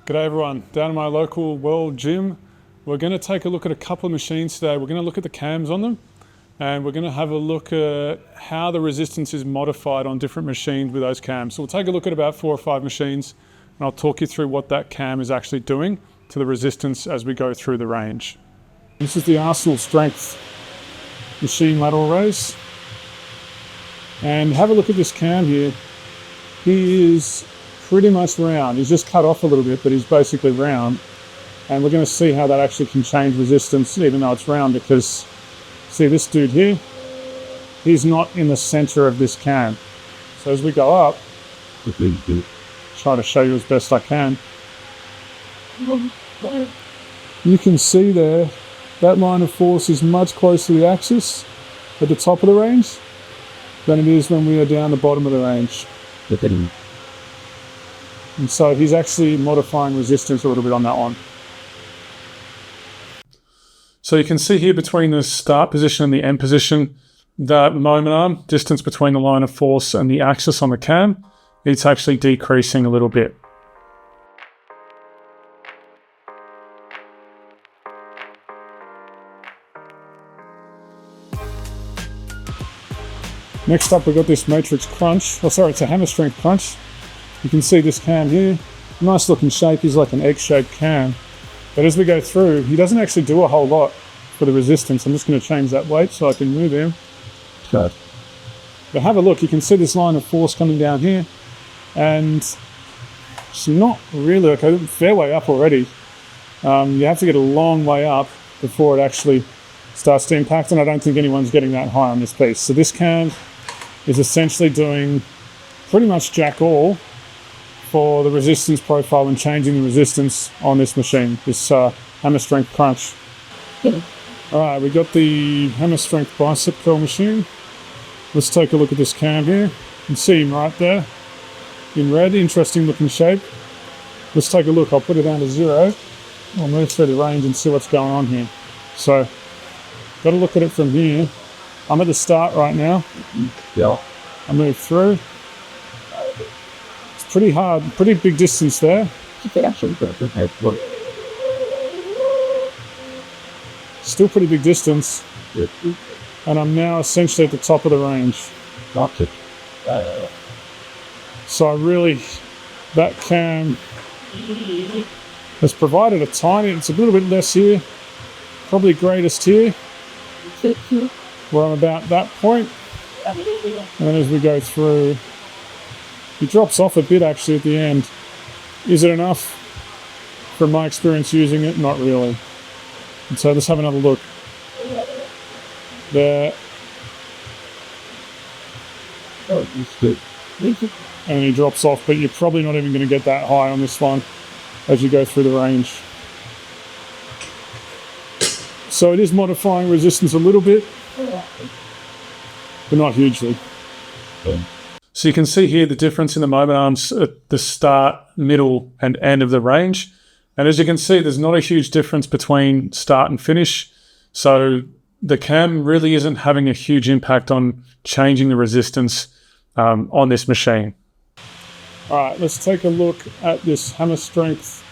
G'day everyone, down in my local world gym. We're going to take a look at a couple of machines today. We're going to look at the cams on them and we're going to have a look at how the resistance is modified on different machines with those cams. So we'll take a look at about 4 or 5 machines and I'll talk you through what that cam is actually doing to the resistance as we go through the range. This is the Arsenal Strength machine lateral raise. And have a look at this cam here. He is pretty much round. He's just cut off a little bit, but he's basically round. And we're going to see how that actually can change resistance, even though it's round, because see this dude here, he's not in the center of this cam. So as we go up, try to show you as best I can. You can see there, that line of force is much closer to the axis at the top of the range than it is when we are down the bottom of the range. And so he's actually modifying resistance a little bit on that one. So you can see here between the start position and the end position, that moment arm, distance between the line of force and the axis on the cam, it's actually decreasing a little bit. Next up, we've got this matrix crunch. Oh, sorry, it's a hammer strength crunch. You can see this cam here, nice looking shape. He's like an egg-shaped cam. But as we go through, he doesn't actually do a whole lot for the resistance. I'm just going to change that weight so I can move him. Good. But have a look, you can see this line of force coming down here. And it's not really, like a fair way up already. You have to get a long way up before it actually starts to impact. And I don't think anyone's getting that high on this piece. So this cam is essentially doing pretty much jack all for the resistance profile and changing the resistance on this machine, this hammer strength crunch. Alright, we got the hammer strength bicep curl machine. Let's take a look at this cam here. You can see him right there in red, interesting looking shape. Let's take a look, I'll put it down to 0. I'll move through the range and see what's going on here. So, got to look at it from here. I'm at the start right now. Yeah. I move through. Pretty hard, pretty big distance there. Still pretty big distance. And I'm now essentially at the top of the range. So I really, that cam has provided a tiny, it's a little bit less here, probably greatest here, where I'm about that point. And then as we go through, he drops off a bit actually at the end. Is it enough? From my experience using it, not really. And so let's have another look. There. And he drops off, but you're probably not even going to get that high on this one as you go through the range. So it is modifying resistance a little bit, but not hugely. So you can see here the difference in the moment arms at the start, middle and end of the range. And as you can see, there's not a huge difference between start and finish. So the cam really isn't having a huge impact on changing the resistance on this machine. All right, let's take a look at this hammer strength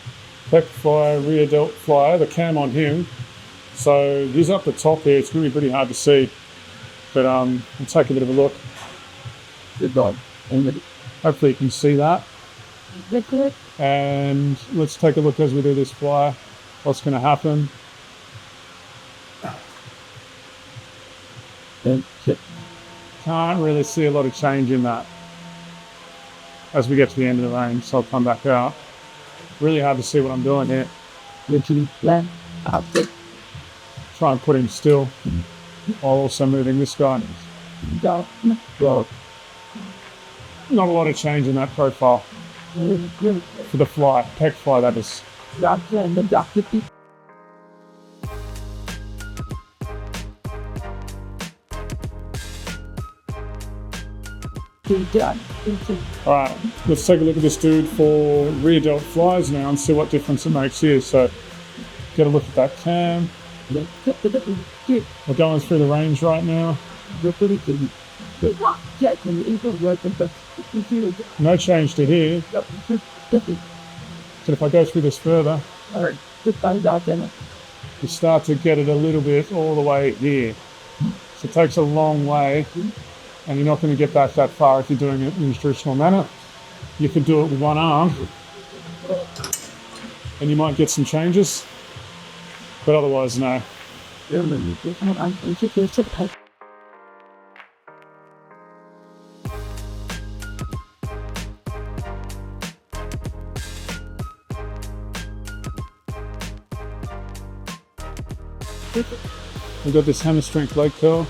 pec fly rear delt flyer, the cam on him. So he's up the top here. It's going to be pretty hard to see, but we'll take a bit of a look. Hopefully you can see that. And let's take a look as we do this fly. What's going to happen? Can't really see a lot of change in that as we get to the end of the range, so I'll come back out. Really hard to see what I'm doing here. Try and put him still while also moving this guy. Not a lot of change in that profile for the fly, pec fly that is. Alright, let's take a look at this dude for rear delt flies now and see what difference it makes here. So, get a look at that cam. We're going through the range right now. No change to here. So if I go through this further, you start to get it a little bit all the way here. So it takes a long way, and you're not going to get back that far if you're doing it in a traditional manner. You could do it with one arm, and you might get some changes, but otherwise, no. We've got this hammer strength leg curl.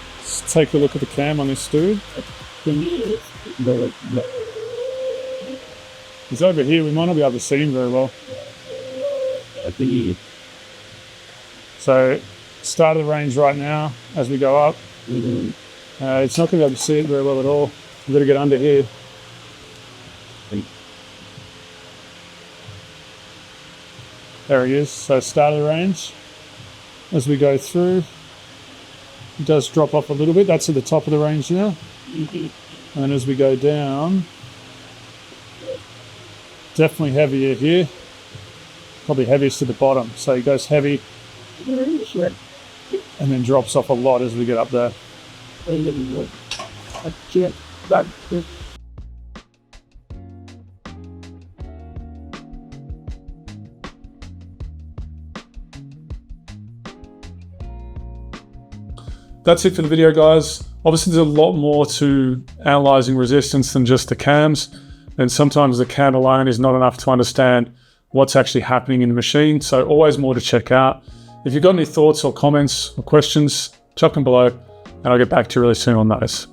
Let's take a look at the cam on this dude. He's over here, we might not be able to see him very well. So, start of the range right now as we go up. It's not going to be able to see it very well at all. We've got to get under here. There he is. So start of the range. As we go through, it does drop off a little bit. That's at the top of the range now. And then as we go down, definitely heavier here. Probably heaviest to the bottom. So he goes heavy and then drops off a lot as we get up there. That's it for the video, guys. Obviously, there's a lot more to analysing resistance than just the cams, and sometimes the cam alone is not enough to understand what's actually happening in the machine, so always more to check out. If you've got any thoughts or comments or questions, chuck them below, and I'll get back to you really soon on those.